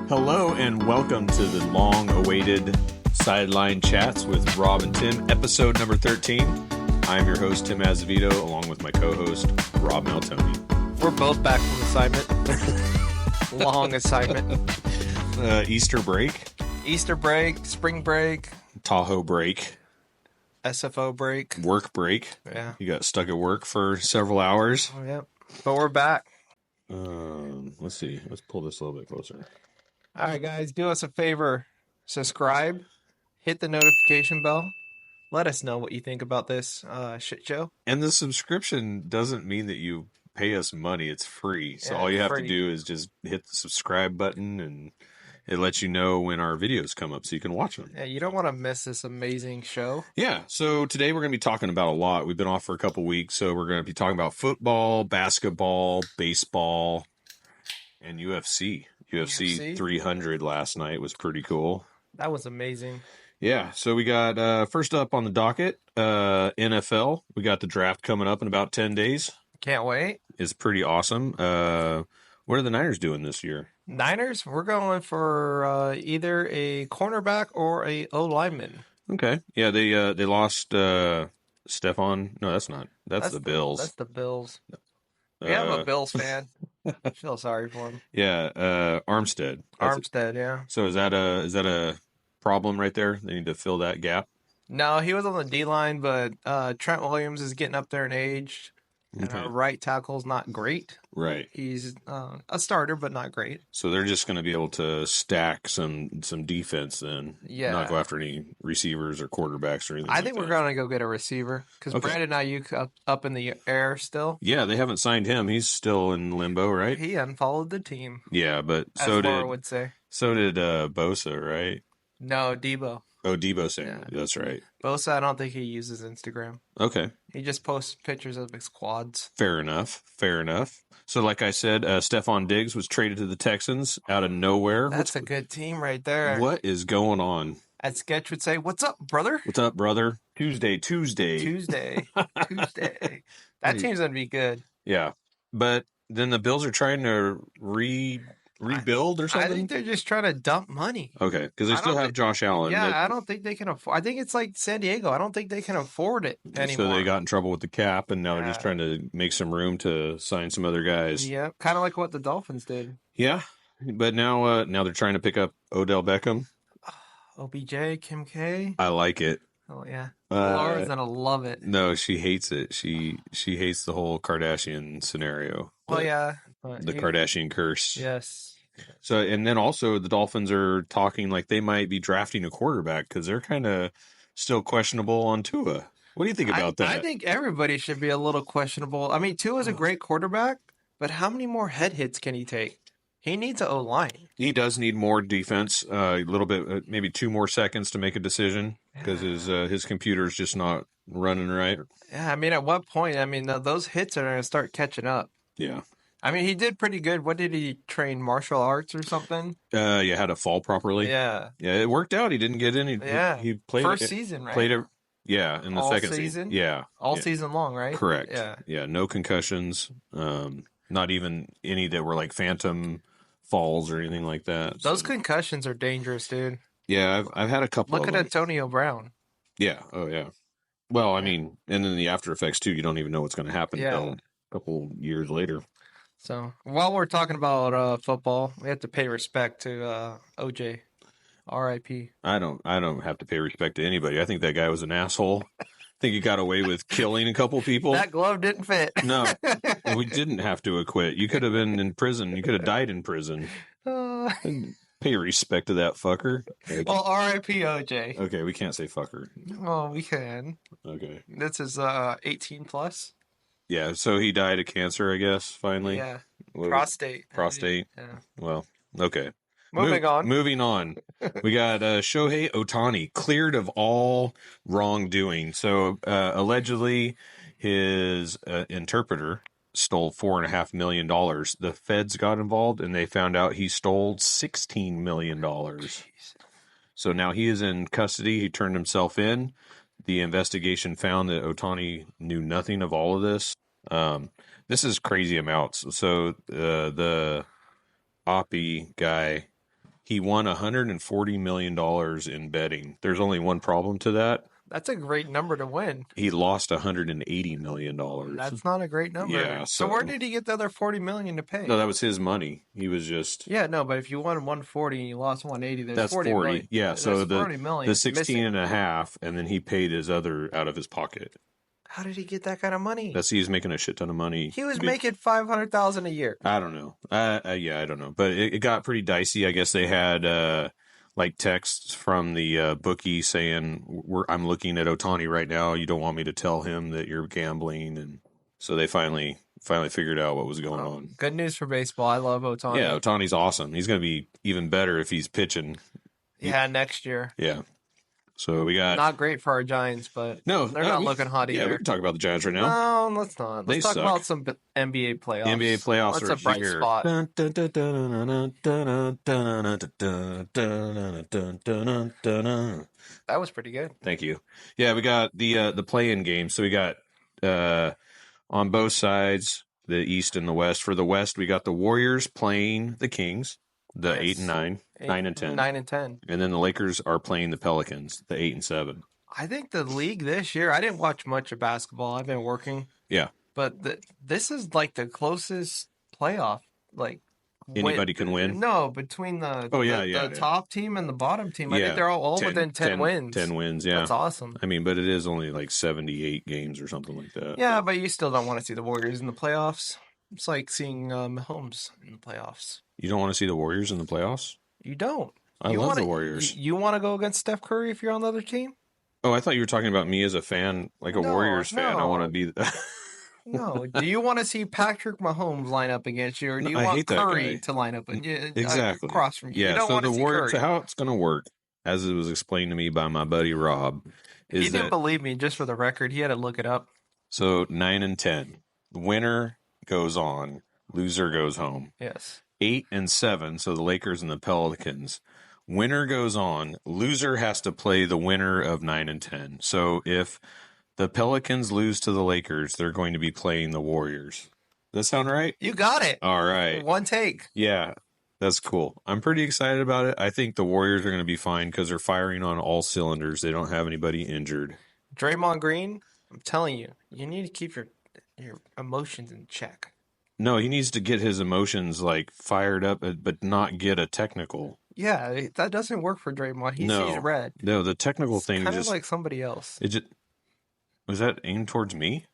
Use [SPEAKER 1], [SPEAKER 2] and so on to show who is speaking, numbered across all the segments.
[SPEAKER 1] Hello and welcome to the long-awaited Sideline Chats with Rob and Tim, episode number 13. I'm your host, Tim Azevedo, along with my co-host, Rob Maltoni.
[SPEAKER 2] We're both back from assignment. Long assignment.
[SPEAKER 1] Easter break.
[SPEAKER 2] Easter break, spring break.
[SPEAKER 1] Tahoe break.
[SPEAKER 2] SFO break.
[SPEAKER 1] Work break.
[SPEAKER 2] Yeah.
[SPEAKER 1] You got stuck at work for several hours.
[SPEAKER 2] Oh, yeah. But we're back.
[SPEAKER 1] Let's see. Let's pull this a little bit closer.
[SPEAKER 2] All right, guys, do us a favor. Subscribe. Hit the notification bell. Let us know what you think about this shit show.
[SPEAKER 1] And the subscription doesn't mean that you pay us money. It's free. So all you have to do is just hit the subscribe button and it lets you know when our videos come up so you can watch them.
[SPEAKER 2] Yeah, you don't want to miss this amazing show.
[SPEAKER 1] Yeah, so today we're going to be talking about a lot. We've been off for a couple weeks, so we're going to be talking about football, basketball, baseball, and UFC. UFC 300 last night was pretty cool.
[SPEAKER 2] That was amazing.
[SPEAKER 1] Yeah, so we got, first up on the docket, NFL. We got the draft coming up in about 10 days.
[SPEAKER 2] Can't wait.
[SPEAKER 1] It's pretty awesome. What are the Niners doing this year?
[SPEAKER 2] Niners, we're going for either a cornerback or a O-lineman.
[SPEAKER 1] Okay. Yeah, they lost Stephon. No, that's not. That's the Bills.
[SPEAKER 2] That's the Bills. Yeah, I'm a Bills fan. I feel sorry for him.
[SPEAKER 1] Yeah, Armstead.
[SPEAKER 2] Armstead, yeah.
[SPEAKER 1] So is that a problem right there? They need to fill that gap.
[SPEAKER 2] No, he was on the D-line, but Trent Williams is getting up there in age.
[SPEAKER 1] Okay.
[SPEAKER 2] And right tackle's not great.
[SPEAKER 1] Right.
[SPEAKER 2] He's a starter, but not great.
[SPEAKER 1] So they're just going to be able to stack some defense then.
[SPEAKER 2] Yeah.
[SPEAKER 1] Not go after any receivers or quarterbacks or anything.
[SPEAKER 2] I think we're going to go get a receiver because Brandon Ayuk up in the air still.
[SPEAKER 1] Yeah, they haven't signed him. He's still in limbo, right?
[SPEAKER 2] He unfollowed the team.
[SPEAKER 1] Yeah, but
[SPEAKER 2] as Laura would say.
[SPEAKER 1] So did Bosa, right?
[SPEAKER 2] No, Debo.
[SPEAKER 1] Oh, Debo Samuel. Yeah. That's right.
[SPEAKER 2] Bosa, I don't think he uses Instagram.
[SPEAKER 1] Okay.
[SPEAKER 2] He just posts pictures of his quads.
[SPEAKER 1] Fair enough. So like I said, Stephon Diggs was traded to the Texans out of nowhere.
[SPEAKER 2] That's a good team right there.
[SPEAKER 1] What is going on?
[SPEAKER 2] As Sketch would say, what's up, brother?
[SPEAKER 1] What's up, brother? Tuesday.
[SPEAKER 2] Tuesday. That team's going to be good.
[SPEAKER 1] Yeah. But then the Bills are trying to rebuild or something?
[SPEAKER 2] I think they're just trying to dump money.
[SPEAKER 1] Okay, because they still have Josh Allen.
[SPEAKER 2] Yeah, I don't think they can afford. I think it's like San Diego. I don't think they can afford it anymore.
[SPEAKER 1] So they got in trouble with the cap, and now they're just trying to make some room to sign some other guys.
[SPEAKER 2] Yeah, kind of like what the Dolphins did.
[SPEAKER 1] Yeah, but now they're trying to pick up Odell Beckham.
[SPEAKER 2] OBJ, Kim K.
[SPEAKER 1] I like it.
[SPEAKER 2] Oh yeah, Laura's gonna love it.
[SPEAKER 1] No, she hates it. She hates the whole Kardashian scenario.
[SPEAKER 2] Well, yeah.
[SPEAKER 1] The Kardashian curse.
[SPEAKER 2] Yes.
[SPEAKER 1] So, and then also the Dolphins are talking like they might be drafting a quarterback because they're kind of still questionable on Tua. What do you think about that?
[SPEAKER 2] I think everybody should be a little questionable. I mean, Tua's a great quarterback, but how many more head hits can he take? He needs an O-line.
[SPEAKER 1] He does need more defense, a little bit, maybe 2 more seconds to make a decision because his computer's just not running right.
[SPEAKER 2] Yeah, I mean, at what point? I mean, those hits are going to start catching up.
[SPEAKER 1] Yeah.
[SPEAKER 2] I mean, he did pretty good. What did he train? Martial arts or something?
[SPEAKER 1] Yeah, how to fall properly.
[SPEAKER 2] Yeah.
[SPEAKER 1] Yeah, it worked out. He didn't get any.
[SPEAKER 2] Yeah.
[SPEAKER 1] He played
[SPEAKER 2] first season, right?
[SPEAKER 1] Played it. Yeah, in the
[SPEAKER 2] all
[SPEAKER 1] second
[SPEAKER 2] season.
[SPEAKER 1] Yeah.
[SPEAKER 2] All season long, right?
[SPEAKER 1] Correct.
[SPEAKER 2] Yeah.
[SPEAKER 1] Yeah, no concussions. Not even any that were like phantom falls or anything like that.
[SPEAKER 2] Those concussions are dangerous, dude.
[SPEAKER 1] Yeah, I've had a couple.
[SPEAKER 2] Look at Antonio Brown.
[SPEAKER 1] Yeah. Oh, yeah. Well, I mean, and then the after effects too. You don't even know what's going to happen until a couple years later.
[SPEAKER 2] So while we're talking about football, we have to pay respect to OJ, R.I.P.
[SPEAKER 1] I don't have to pay respect to anybody. I think that guy was an asshole. I think he got away with killing a couple people.
[SPEAKER 2] That glove didn't fit.
[SPEAKER 1] No, we didn't have to acquit. You could have been in prison. You could have died in prison. Pay respect to that fucker. Okay.
[SPEAKER 2] Well, R.I.P. OJ.
[SPEAKER 1] Okay, we can't say fucker.
[SPEAKER 2] Oh, we can.
[SPEAKER 1] Okay.
[SPEAKER 2] This is 18 plus.
[SPEAKER 1] Yeah, so he died of cancer, I guess, finally.
[SPEAKER 2] Yeah. Prostate.
[SPEAKER 1] Prostate.
[SPEAKER 2] Yeah.
[SPEAKER 1] Well, okay.
[SPEAKER 2] Moving on.
[SPEAKER 1] We got Shohei Ohtani cleared of all wrongdoing. So allegedly his interpreter stole $4.5 million. The feds got involved and they found out he stole $16 million. So now he is in custody. He turned himself in. The investigation found that Ohtani knew nothing of all of this. This is crazy amounts. So the Oppie guy He won $140 million in betting. There's only one problem to that.
[SPEAKER 2] That's a great number to win.
[SPEAKER 1] He lost $180 million.
[SPEAKER 2] That's not a great number.
[SPEAKER 1] Yeah,
[SPEAKER 2] So where did he get the other $40 million to pay?
[SPEAKER 1] No, that was his money. He was just
[SPEAKER 2] Yeah, no, but if you won 140 and you lost 180, there's
[SPEAKER 1] that's
[SPEAKER 2] 40
[SPEAKER 1] 40.
[SPEAKER 2] million.
[SPEAKER 1] Yeah, so
[SPEAKER 2] There's 40 million
[SPEAKER 1] the 16
[SPEAKER 2] missing.
[SPEAKER 1] and a half, and then he paid his other out of his pocket.
[SPEAKER 2] How did he get that kind of money?
[SPEAKER 1] He was making a shit ton of money.
[SPEAKER 2] He was making $500,000 a year.
[SPEAKER 1] I don't know. Yeah, I don't know. But it got pretty dicey. I guess they had like texts from the bookie saying, "I'm looking at Ohtani right now. You don't want me to tell him that you're gambling," and so they finally figured out what was going on.
[SPEAKER 2] Good news for baseball. I love Ohtani.
[SPEAKER 1] Yeah, Ohtani's awesome. He's going to be even better if he's pitching.
[SPEAKER 2] Yeah, next year.
[SPEAKER 1] Yeah. So we got
[SPEAKER 2] not great for our Giants, but they're not looking hot either.
[SPEAKER 1] Yeah, we can talk about the Giants right now.
[SPEAKER 2] No, let's not. Let's talk about some NBA playoffs.
[SPEAKER 1] NBA playoffs
[SPEAKER 2] That's a bright
[SPEAKER 1] here.
[SPEAKER 2] spot. That was pretty good.
[SPEAKER 1] Thank you. Yeah, we got the play-in game. So we got on both sides, the East and the West. For the West, we got the Warriors playing the Kings, the 8 and 9, 9 and 10.
[SPEAKER 2] 9 and 10.
[SPEAKER 1] And then the Lakers are playing the Pelicans, the 8 and 7.
[SPEAKER 2] I think the league this year, I didn't watch much of basketball. I've been working.
[SPEAKER 1] Yeah.
[SPEAKER 2] But this is like the closest playoff. Like
[SPEAKER 1] anybody can win?
[SPEAKER 2] No, between the top team and the bottom team. I think they're all within 10 wins.
[SPEAKER 1] 10 wins, yeah.
[SPEAKER 2] That's awesome.
[SPEAKER 1] I mean, but it is only like 78 games or something like that.
[SPEAKER 2] Yeah, but you still don't want to see the Warriors in the playoffs. It's like seeing Mahomes in the playoffs.
[SPEAKER 1] You don't want to see the Warriors in the playoffs?
[SPEAKER 2] You don't.
[SPEAKER 1] I love the Warriors.
[SPEAKER 2] You want to go against Steph Curry if you're on the other team?
[SPEAKER 1] Oh, I thought you were talking about me as a fan, like a Warriors fan. I want to be...
[SPEAKER 2] No. Do you want to see Patrick Mahomes line up against you, or do you want Curry to line up across from you?
[SPEAKER 1] Yeah,
[SPEAKER 2] you don't
[SPEAKER 1] so
[SPEAKER 2] want
[SPEAKER 1] the
[SPEAKER 2] to see
[SPEAKER 1] Warriors,
[SPEAKER 2] Curry.
[SPEAKER 1] how it's going to work, as it was explained to me by my buddy Rob, is
[SPEAKER 2] he didn't believe me. Just for the record, he had to look it up.
[SPEAKER 1] So 9 and 10, the winner goes on, loser goes home.
[SPEAKER 2] Yes.
[SPEAKER 1] 8 and 7, so the Lakers and the Pelicans. Winner goes on, loser has to play the winner of 9 and 10. So if the Pelicans lose to the Lakers, they're going to be playing the Warriors. Does that sound right?
[SPEAKER 2] You got it.
[SPEAKER 1] All right.
[SPEAKER 2] One take.
[SPEAKER 1] Yeah, that's cool. I'm pretty excited about it. I think the Warriors are going to be fine because they're firing on all cylinders. They don't have anybody injured.
[SPEAKER 2] Draymond Green, I'm telling you, you need to keep your emotions in check.
[SPEAKER 1] No, he needs to get his emotions like fired up, but not get a technical.
[SPEAKER 2] Yeah, that doesn't work for Draymond. He sees red.
[SPEAKER 1] No, the technical thing
[SPEAKER 2] kind
[SPEAKER 1] is
[SPEAKER 2] of like somebody else.
[SPEAKER 1] Was that aimed towards me?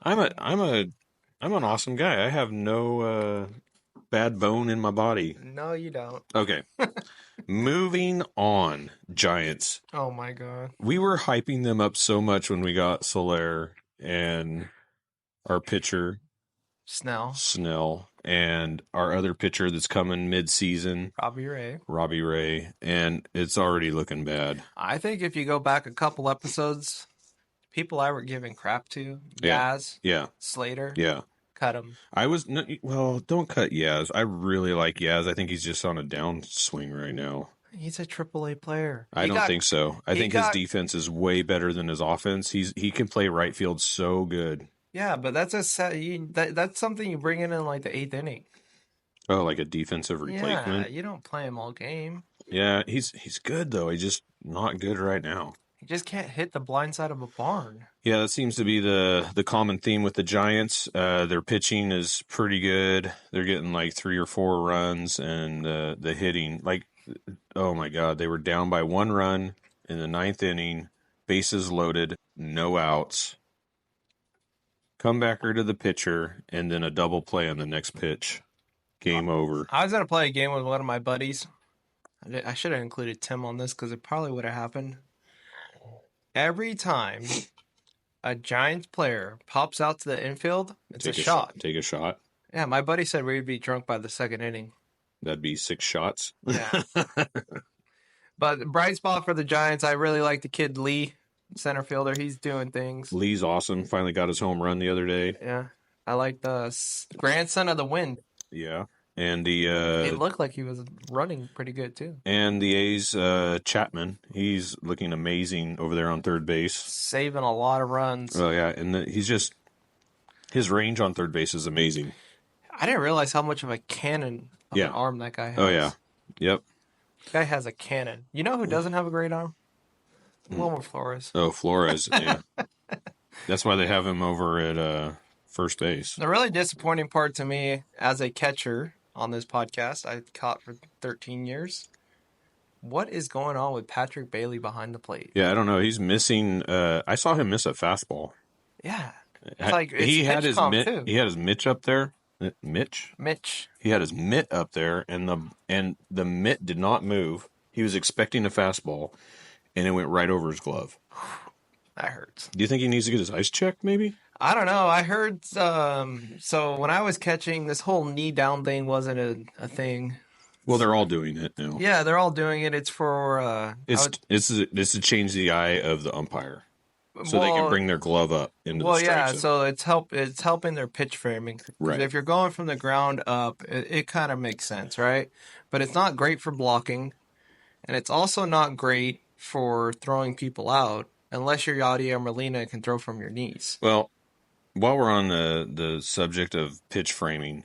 [SPEAKER 1] I'm an awesome guy. I have no bad bone in my body.
[SPEAKER 2] No, you don't.
[SPEAKER 1] Okay. Moving on, Giants.
[SPEAKER 2] Oh my God.
[SPEAKER 1] We were hyping them up so much when we got Soler and our pitcher Snell, and our other pitcher that's coming mid-season, Robbie Ray, and it's already looking bad.
[SPEAKER 2] I think if you go back a couple episodes, people I were giving crap to, Yaz, Slater, cut him.
[SPEAKER 1] Don't cut Yaz. I really like Yaz. I think he's just on a downswing right now.
[SPEAKER 2] He's a AAA player.
[SPEAKER 1] I don't think so. I think his defense is way better than his offense. He can play right field so good.
[SPEAKER 2] Yeah, but that's that's something you bring in like the 8th inning.
[SPEAKER 1] Oh, like a defensive replacement?
[SPEAKER 2] Yeah, you don't play him all game.
[SPEAKER 1] Yeah, he's good, though. He's just not good right now.
[SPEAKER 2] He just can't hit the blind side of a barn.
[SPEAKER 1] Yeah, that seems to be the common theme with the Giants. Their pitching is pretty good. They're getting like 3 or 4 runs, and the hitting, oh my God, they were down by 1 run in the 9th inning, bases loaded, no outs. Comebacker to the pitcher, and then a double play on the next pitch. Game over.
[SPEAKER 2] I was going to play a game with one of my buddies. I should have included Tim on this because it probably would have happened. Every time a Giants player pops out to the infield, it's a shot.
[SPEAKER 1] Take a shot.
[SPEAKER 2] Yeah, my buddy said we'd be drunk by the 2nd inning.
[SPEAKER 1] That'd be 6 shots.
[SPEAKER 2] Yeah. But bright spot for the Giants, I really like the kid Lee, center fielder. He's doing things.
[SPEAKER 1] Lee's awesome. Finally got his home run the other day.
[SPEAKER 2] Yeah. I like the grandson of the wind.
[SPEAKER 1] Yeah. And
[SPEAKER 2] it looked like he was running pretty good, too.
[SPEAKER 1] And the A's, Chapman, he's looking amazing over there on third base.
[SPEAKER 2] Saving a lot of runs.
[SPEAKER 1] Oh, yeah. And his range on third base is amazing.
[SPEAKER 2] I didn't realize how much of a cannon of an arm that guy has.
[SPEAKER 1] Oh, yeah. Yep.
[SPEAKER 2] Guy has a cannon. You know who doesn't have a great arm? Wilmer Flores.
[SPEAKER 1] Oh, Flores. Yeah. That's why they have him over at first base.
[SPEAKER 2] The really disappointing part to me as a catcher on this podcast, I caught for 13 years. What is going on with Patrick Bailey behind the plate?
[SPEAKER 1] Yeah, I don't know. He's missing. I saw him miss a fastball.
[SPEAKER 2] Yeah. It's like it's
[SPEAKER 1] He had
[SPEAKER 2] pitch
[SPEAKER 1] his
[SPEAKER 2] comp
[SPEAKER 1] mitt.
[SPEAKER 2] too.
[SPEAKER 1] He had his Mitch up there. Mitch.
[SPEAKER 2] Mitch.
[SPEAKER 1] He had his mitt up there, and the mitt did not move. He was expecting a fastball, and it went right over his glove.
[SPEAKER 2] That hurts.
[SPEAKER 1] Do you think he needs to get his ice checked? Maybe.
[SPEAKER 2] I don't know. I heard so when I was catching, this whole knee down thing wasn't a thing.
[SPEAKER 1] Well, they're all doing it now.
[SPEAKER 2] Yeah, they're all doing it. It's for
[SPEAKER 1] It's to change the eye of the umpire, so they can bring their glove up into the strike zone.
[SPEAKER 2] So it's helping their pitch framing.
[SPEAKER 1] Right.
[SPEAKER 2] If you're going from the ground up, it kind of makes sense, right? But it's not great for blocking, and it's also not great for throwing people out unless you're Yadier Molina and can throw from your knees.
[SPEAKER 1] Well, while we're on the subject of pitch framing,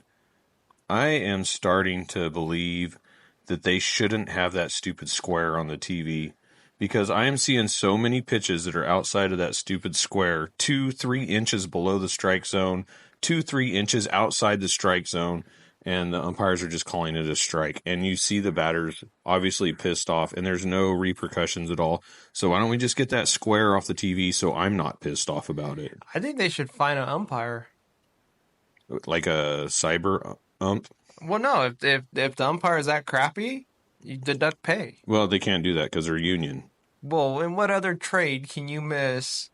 [SPEAKER 1] I am starting to believe that they shouldn't have that stupid square on the TV, because I am seeing so many pitches that are outside of that stupid square, 2-3 inches below the strike zone, 2-3 inches outside the strike zone, and the umpires are just calling it a strike. And you see the batters obviously pissed off, and there's no repercussions at all. So why don't we just get that square off the TV so I'm not pissed off about it?
[SPEAKER 2] I think they should find an umpire.
[SPEAKER 1] Like a cyber ump?
[SPEAKER 2] Well, no, if the umpire is that crappy, you deduct pay.
[SPEAKER 1] Well, they can't do that because they're union.
[SPEAKER 2] Well, in what other trade can you miss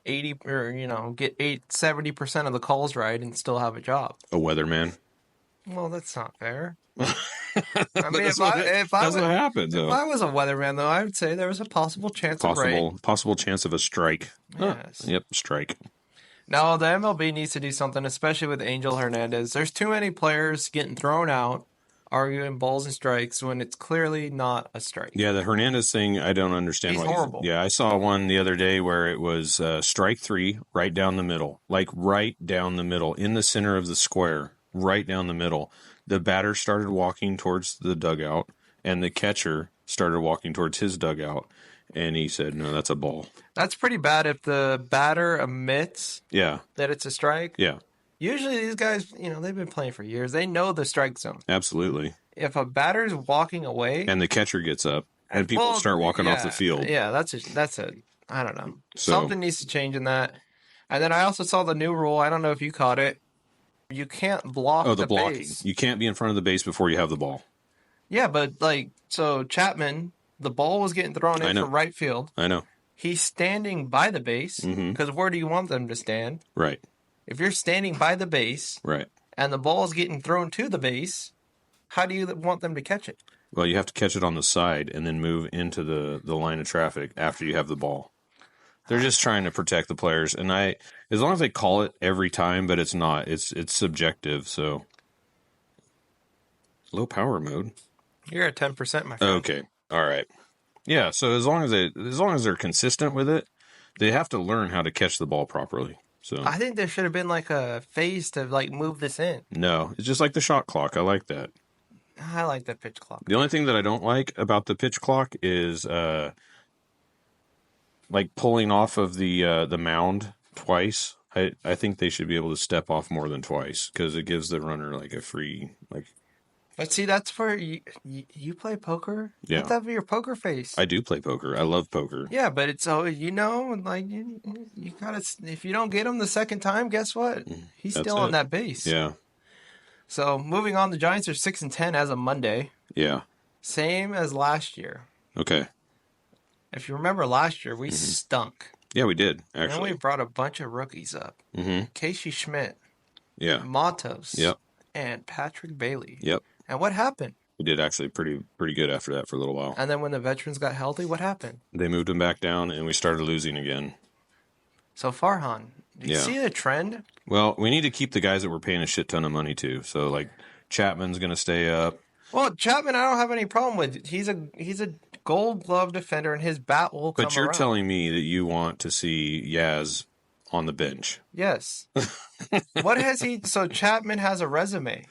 [SPEAKER 2] 80 or get 70% of the calls right and still have a job?
[SPEAKER 1] A weatherman.
[SPEAKER 2] Well, that's not fair.
[SPEAKER 1] I
[SPEAKER 2] mean,
[SPEAKER 1] that's what happens.
[SPEAKER 2] If I was a weatherman, though, I would say there was a possible chance of rain.
[SPEAKER 1] Possible chance of a strike.
[SPEAKER 2] Yes.
[SPEAKER 1] Yep, strike.
[SPEAKER 2] Now, the MLB needs to do something, especially with Angel Hernandez. There's too many players getting thrown out, arguing balls and strikes when it's clearly not a strike.
[SPEAKER 1] Yeah, the Hernandez thing, I don't understand.
[SPEAKER 2] He's horrible.
[SPEAKER 1] Yeah, I saw one the other day where it was strike 3 right down the middle. Like right down the middle, in the center of the square, right down the middle. The batter started walking towards the dugout, and the catcher started walking towards his dugout. And he said, no, that's a ball.
[SPEAKER 2] That's pretty bad if the batter admits that it's a strike.
[SPEAKER 1] Yeah.
[SPEAKER 2] Usually these guys, they've been playing for years. They know the strike zone.
[SPEAKER 1] Absolutely.
[SPEAKER 2] If a batter's walking away...
[SPEAKER 1] And the catcher gets up, and people start walking off the field.
[SPEAKER 2] Yeah, that's I don't know. Something needs to change in that. And then I also saw the new rule. I don't know if you caught it. You can't block the
[SPEAKER 1] blocking.
[SPEAKER 2] base.
[SPEAKER 1] You can't be in front of the base before you have the ball.
[SPEAKER 2] Yeah, but so Chapman... The ball was getting thrown in from right field.
[SPEAKER 1] I know.
[SPEAKER 2] He's standing by the base because where do you want them to stand?
[SPEAKER 1] Right.
[SPEAKER 2] If you're standing by the base and the ball is getting thrown to the base, how do you want them to catch it?
[SPEAKER 1] Well, you have to catch it on the side and then move into the line of traffic after you have the ball. They're just trying to protect the players. And as long as they call it every time, but it's not. It's subjective, so. Low power mode.
[SPEAKER 2] You're at 10%, my friend.
[SPEAKER 1] Okay. All right. Yeah, so as long as they're consistent with it, they have to learn how to catch the ball properly. So
[SPEAKER 2] I think there should have been a phase to move this in.
[SPEAKER 1] No, it's just like the shot clock. I like that.
[SPEAKER 2] I like that pitch clock.
[SPEAKER 1] The only thing that I don't like about the pitch clock is pulling off of the mound twice. I think they should be able to step off more than twice because it gives the runner a free
[SPEAKER 2] But see, that's where you play poker.
[SPEAKER 1] Yeah,
[SPEAKER 2] let that be your poker face.
[SPEAKER 1] I do play poker. I love poker.
[SPEAKER 2] Yeah, but it's you gotta. If you don't get him the second time, guess what? He's still on that base.
[SPEAKER 1] Yeah.
[SPEAKER 2] So moving on, the Giants are 6-10 as of Monday.
[SPEAKER 1] Yeah.
[SPEAKER 2] Same as last year.
[SPEAKER 1] Okay.
[SPEAKER 2] If you remember last year, we stunk.
[SPEAKER 1] Yeah, we did actually.
[SPEAKER 2] And we brought a bunch of rookies up. Casey Schmidt.
[SPEAKER 1] Yeah.
[SPEAKER 2] Matos.
[SPEAKER 1] Yep.
[SPEAKER 2] And Patrick Bailey.
[SPEAKER 1] Yep.
[SPEAKER 2] And what happened?
[SPEAKER 1] We did actually pretty good after that for a little while.
[SPEAKER 2] And then when the veterans got healthy, what happened?
[SPEAKER 1] They moved him back down, and we started losing again.
[SPEAKER 2] So Farhan, do you see the trend?
[SPEAKER 1] Well, we need to keep the guys that we're paying a shit ton of money to. So Chapman's going to stay up.
[SPEAKER 2] Well, Chapman, I don't have any problem with. He's a Gold Glove defender, and his bat will come
[SPEAKER 1] But you're
[SPEAKER 2] around.
[SPEAKER 1] telling me that you want to see Yaz on the bench.
[SPEAKER 2] Yes. What has he? So Chapman has a resume.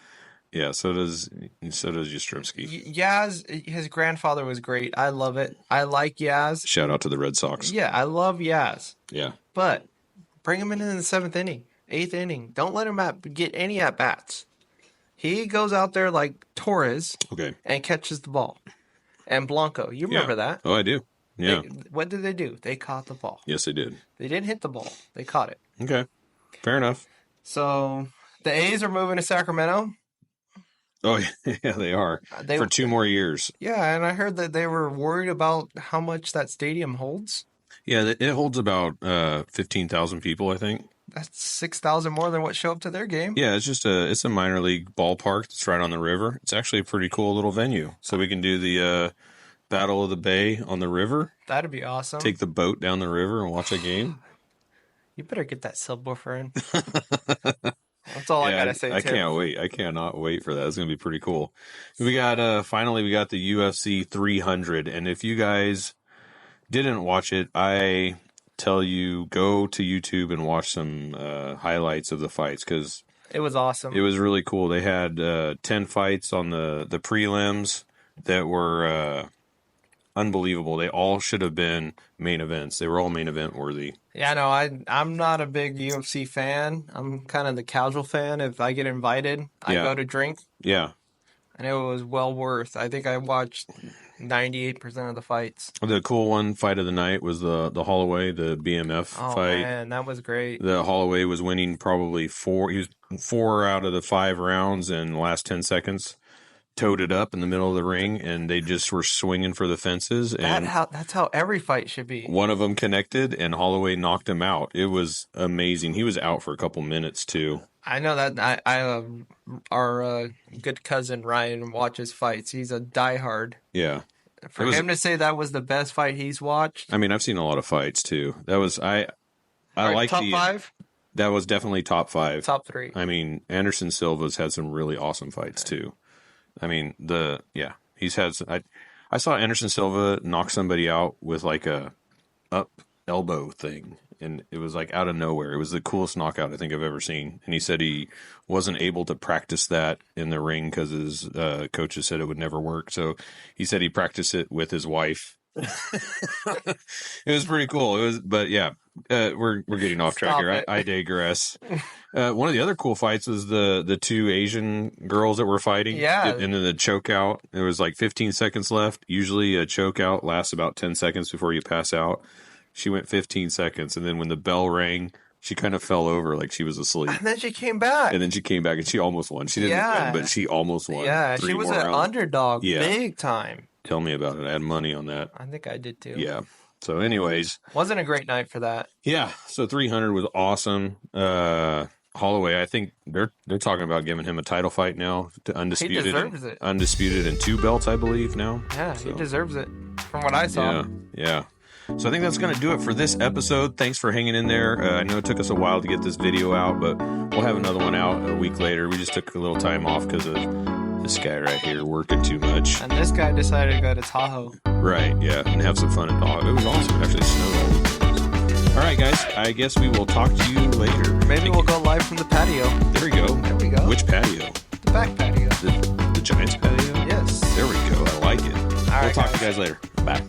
[SPEAKER 1] Yeah, so does Yastrzemski.
[SPEAKER 2] Yaz, his grandfather was great. I love it. I like Yaz.
[SPEAKER 1] Shout out to the Red Sox.
[SPEAKER 2] Yeah, I love Yaz.
[SPEAKER 1] Yeah.
[SPEAKER 2] But bring him in the 7th inning, 8th inning. Don't let him get any at bats. He goes out there like Torres
[SPEAKER 1] Okay.
[SPEAKER 2] and catches the ball. And Blanco, you remember that?
[SPEAKER 1] Oh, I do. Yeah.
[SPEAKER 2] What did they do? They caught the ball.
[SPEAKER 1] Yes, they did.
[SPEAKER 2] They didn't hit the ball. They caught it.
[SPEAKER 1] Okay. Fair enough.
[SPEAKER 2] So the A's are moving to Sacramento.
[SPEAKER 1] Oh, yeah, they are. For 2 more years.
[SPEAKER 2] Yeah, and I heard that they were worried about how much that stadium holds.
[SPEAKER 1] Yeah, it holds about 15,000 people, I think.
[SPEAKER 2] That's 6,000 more than what show up to their game.
[SPEAKER 1] Yeah, it's a minor league ballpark that's right on the river. It's actually a pretty cool little venue. So we can do the Battle of the Bay on the river.
[SPEAKER 2] That'd be awesome.
[SPEAKER 1] Take the boat down the river and watch a game.
[SPEAKER 2] You better get that subwoofer in. That's all I gotta say.
[SPEAKER 1] I can't wait. I cannot wait for that. It's gonna be pretty cool. We got finally we got the UFC 300, and if you guys didn't watch it, I tell you go to YouTube and watch some highlights of the fights because
[SPEAKER 2] it was awesome.
[SPEAKER 1] It was really cool. They had 10 fights on the prelims that were unbelievable. They all should have been main events. They were all main event worthy.
[SPEAKER 2] Yeah, no, I'm not a big UFC fan. I'm kind of the casual fan. If I get invited, I go to drink.
[SPEAKER 1] Yeah.
[SPEAKER 2] And it was well worth. I think I watched 98% of the fights.
[SPEAKER 1] The cool fight of the night was the Holloway, the BMF fight.
[SPEAKER 2] Oh, man, that was great.
[SPEAKER 1] The Holloway was winning probably 4 out of the 5 rounds in the last 10 seconds. Towed it up in the middle of the ring, and they just were swinging for the fences. And
[SPEAKER 2] that's how every fight should be.
[SPEAKER 1] One of them connected, and Holloway knocked him out. It was amazing. He was out for a couple minutes too.
[SPEAKER 2] I know that. Our good cousin Ryan watches fights. He's a diehard.
[SPEAKER 1] Yeah.
[SPEAKER 2] For him to say that was the best fight he's watched.
[SPEAKER 1] I mean, I've seen a lot of fights too. That was I like
[SPEAKER 2] top 5.
[SPEAKER 1] That was definitely top 5.
[SPEAKER 2] Top 3.
[SPEAKER 1] I mean, Anderson Silva's had some really awesome fights too. I mean, he's had. I saw Anderson Silva knock somebody out with like a up elbow thing, and it was like out of nowhere. It was the coolest knockout I think I've ever seen. And he said he wasn't able to practice that in the ring because his coaches said it would never work. So he said he practiced it with his wife. It was pretty cool. We're getting off track here. I digress. One of the other cool fights was the 2 Asian girls that were fighting.
[SPEAKER 2] Yeah.
[SPEAKER 1] And then the choke out. There was like 15 seconds left. Usually a choke out lasts about 10 seconds before you pass out. She went 15 seconds. And then when the bell rang, she kind of fell over like she was asleep.
[SPEAKER 2] And then she came back.
[SPEAKER 1] And she almost won. She didn't win, but she almost won.
[SPEAKER 2] Yeah, she was an underdog big time.
[SPEAKER 1] Tell me about it. I had money on that.
[SPEAKER 2] I think I did too.
[SPEAKER 1] Yeah. So anyways.
[SPEAKER 2] Wasn't a great night for that.
[SPEAKER 1] Yeah. So 300 was awesome. Holloway, I think they're talking about giving him a title fight now to undisputed.
[SPEAKER 2] He deserves it.
[SPEAKER 1] Undisputed and 2 belts, I believe now.
[SPEAKER 2] Yeah, he deserves it from what I saw.
[SPEAKER 1] Yeah. So I think that's going to do it for this episode. Thanks for hanging in there. I know it took us a while to get this video out, but we'll have another one out a week later. We just took a little time off because of this guy right here working too much.
[SPEAKER 2] And this guy decided to go to Tahoe.
[SPEAKER 1] Right, yeah, and have some fun at Tahoe. It was awesome. It actually snowed all over the place. All right, guys, I guess we will talk to you later.
[SPEAKER 2] Maybe we'll go live from the patio.
[SPEAKER 1] There we go.
[SPEAKER 2] There we go.
[SPEAKER 1] Which patio?
[SPEAKER 2] The back patio.
[SPEAKER 1] The Giants patio?
[SPEAKER 2] Yes.
[SPEAKER 1] There we go. I like it.
[SPEAKER 2] All right,
[SPEAKER 1] we'll talk to you guys later. Bye.